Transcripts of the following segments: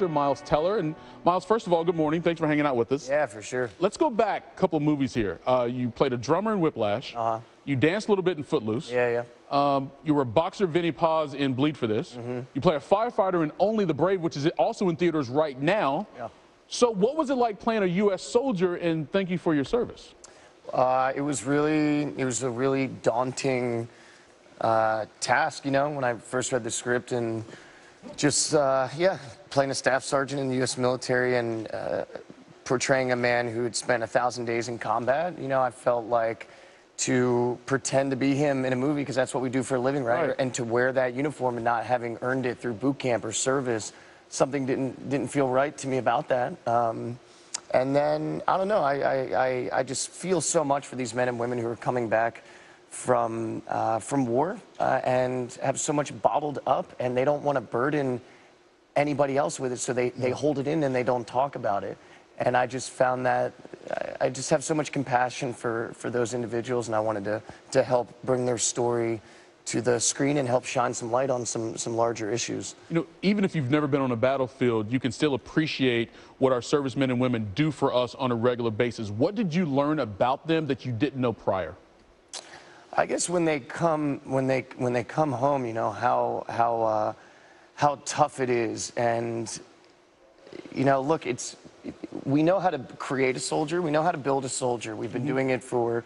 Miles Teller. And Miles, first of all, good morning. Thanks for hanging out with us. Yeah, for sure. Let's go back a couple of movies here. You played a drummer in Whiplash. You danced a little bit in Footloose. Yeah. You were a boxer, Vinnie Paz, in Bleed for This. You play a firefighter in Only the Brave, which is also in theaters right now. Yeah. So what was it like playing a U.S. soldier, and thank you for your service? It was a really daunting task, you know, when I first read the script, and just, playing a staff sergeant in the U.S. military and portraying a man who had spent 1,000 days in combat. You know, I felt like to pretend to be him in a movie, because that's what we do for a living, right? And to wear that uniform and not having earned it through boot camp or service, something didn't feel right to me about that. And then, I don't know, I just feel so much for these men and women who are coming back from war and have so much bottled up, and they don't want to burden anybody else with it, so they hold it in and they don't talk about it. And I just found that I just have so much compassion for those individuals, and I wanted to help bring their story to the screen and help shine some light on some larger issues. You know, even if you've never been on a battlefield, you can still appreciate what our servicemen and women do for us on a regular basis. What did you learn about them that you didn't know prior? I guess when they come home, you know, how tough it is. And you know, look, we know how to create a soldier, we know how to build a soldier. We've been doing it for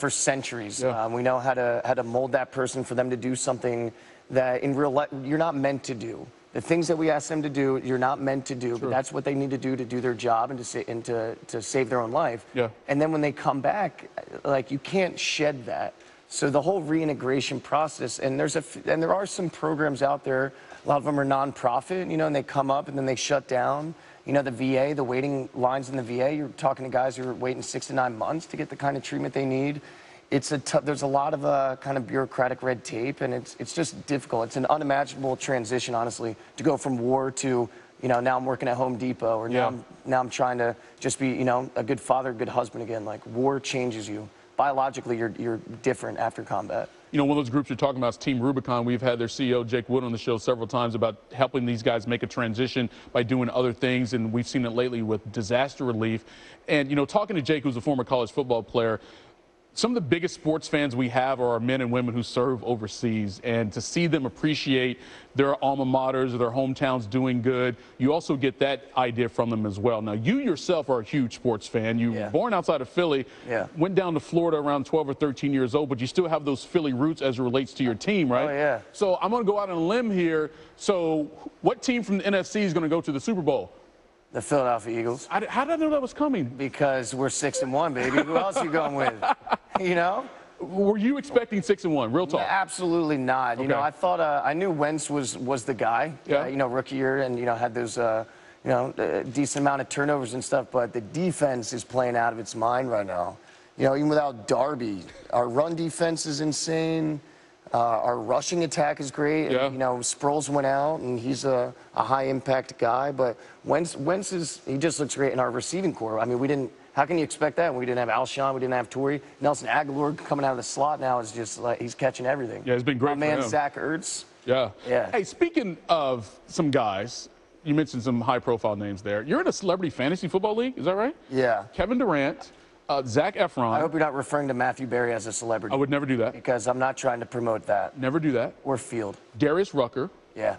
centuries. We know how to mold that person for them to do something that in real life you're not meant to do. The things that we ask them to do, you're not meant to do, but that's what they need to do their job and to save their own life. And then when they come back, like, you can't shed that. So the whole reintegration process, and there are some programs out there. A lot of them are nonprofit, you know, and they come up and then they shut down. You know, the VA, the waiting lines in the VA, you're talking to guys who are waiting 6 to 9 months to get the kind of treatment they need. There's a lot of kind of bureaucratic red tape, and it's just difficult. It's an unimaginable transition, honestly, to go from war to, you know, now I'm working at Home Depot, or now I'm trying to just be, you know, a good father, good husband again. Like, war changes you. Biologically, you're different after combat. You know, one of those groups you're talking about is Team Rubicon. We've had their CEO, Jake Wood, on the show several times about helping these guys make a transition by doing other things, and we've seen it lately with disaster relief. And, you know, talking to Jake, who's a former college football player, some of the biggest sports fans we have are our men and women who serve overseas, and to see them appreciate their alma maters or their hometowns doing good, you also get that idea from them as well. Now, you yourself are a huge sports fan. You were born outside of Philly, went down to Florida around 12 or 13 years old, but you still have those Philly roots as it relates to your team, right? Oh, yeah. So I'm going to go out on a limb here. So what team from the NFC is going to go to the Super Bowl? The Philadelphia Eagles. How did I know that was coming? Because we're 6-1, baby. Who else are you going with? You know? Were you expecting 6-1? Real talk. No, absolutely not. You know, I thought I knew Wentz was the guy. You know, rookie year, and you know, had those you know, a decent amount of turnovers and stuff. But the defense is playing out of its mind right now. You know, even without Darby, our run defense is insane. Our rushing attack is great. And, you know, Sproles went out, and he's a high-impact guy. But Wentz he just looks great in our receiving core. I mean, how can you expect that when we didn't have Alshon, we didn't have Torrey? Nelson Aguilar coming out of the slot now is just like, he's catching everything. Yeah, it's been great My for man, him. Zach Ertz. Yeah. Yeah. Hey, speaking of some guys, you mentioned some high-profile names there. You're in a celebrity fantasy football league, is that right? Yeah. Kevin Durant, Zac Efron. I hope you're not referring to Matthew Berry as a celebrity. I would never do that. Because I'm not trying to promote that. Never do that. Or Field. Darius Rucker. Yeah.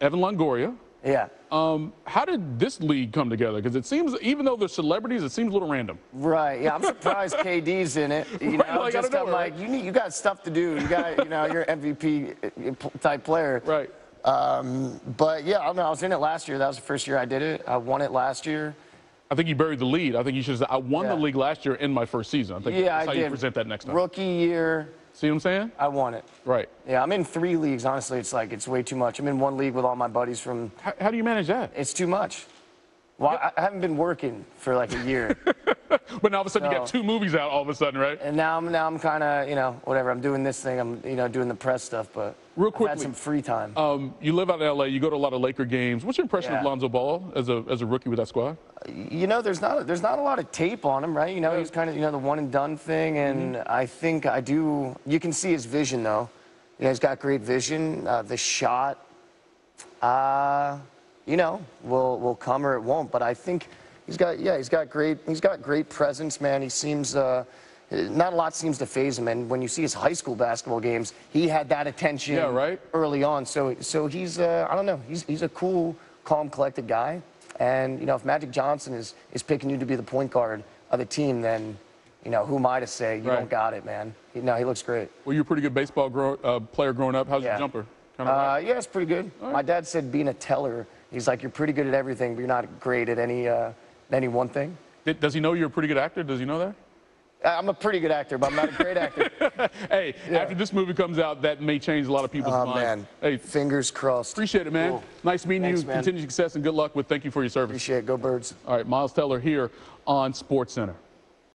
Evan Longoria. Yeah. How did this league come together? Because it seems, even though they're celebrities, it seems a little random. Right. Yeah, I'm surprised KD's in it. You know, like, just I'm like, you got stuff to do. You got, you know, you're an MVP type player. Right. But yeah, I don't know. I was in it last year. That was the first year I did it. I won it last year. I think you buried the lead. I think you should have said, I won the league last year in my first season. I think that's how you present that next time. Rookie year. See what I'm saying? I won it. Right. Yeah, I'm in 3 leagues. Honestly, it's way too much. I'm in 1 league with all my buddies from. How do you manage that? It's too much. Well, I haven't been working for like a year. But now all of a sudden you got 2 movies out all of a sudden, right? And now I'm kind of, you know, whatever. I'm doing this thing. I'm, you know, doing the press stuff, but real quickly, I've had some free time. You live out in L.A. You go to a lot of Laker games. What's your impression of Lonzo Ball as a rookie with that squad? You know, there's not a lot of tape on him, right? You know, he's kind of, you know, the one and done thing, and I think you can see his vision though. You know, he's got great vision. The shot, you know, will come or it won't. But I think he's got great presence, man. He seems not a lot seems to faze him. And when you see his high school basketball games, he had that attention early on. So he's I don't know, he's a cool, calm, collected guy. And you know, if Magic Johnson is picking you to be the point guard of the team, then you know, who am I to say you don't got it, man? No, he looks great. Well, you're a pretty good baseball player growing up. How's your jumper? Yeah, it's pretty good. Right. My dad said being a teller, he's like, you're pretty good at everything, but you're not great at any one thing. Does he know you're a pretty good actor? Does he know that? I'm a pretty good actor, but I'm not a great actor. Hey, after this movie comes out, that may change a lot of people's minds. Man. Hey, fingers crossed. Appreciate it, man. Cool. Nice meeting you. Man. Continued success and good luck with. Thank you for your service. Appreciate it. Go Birds. All right, Miles Teller here on SportsCenter.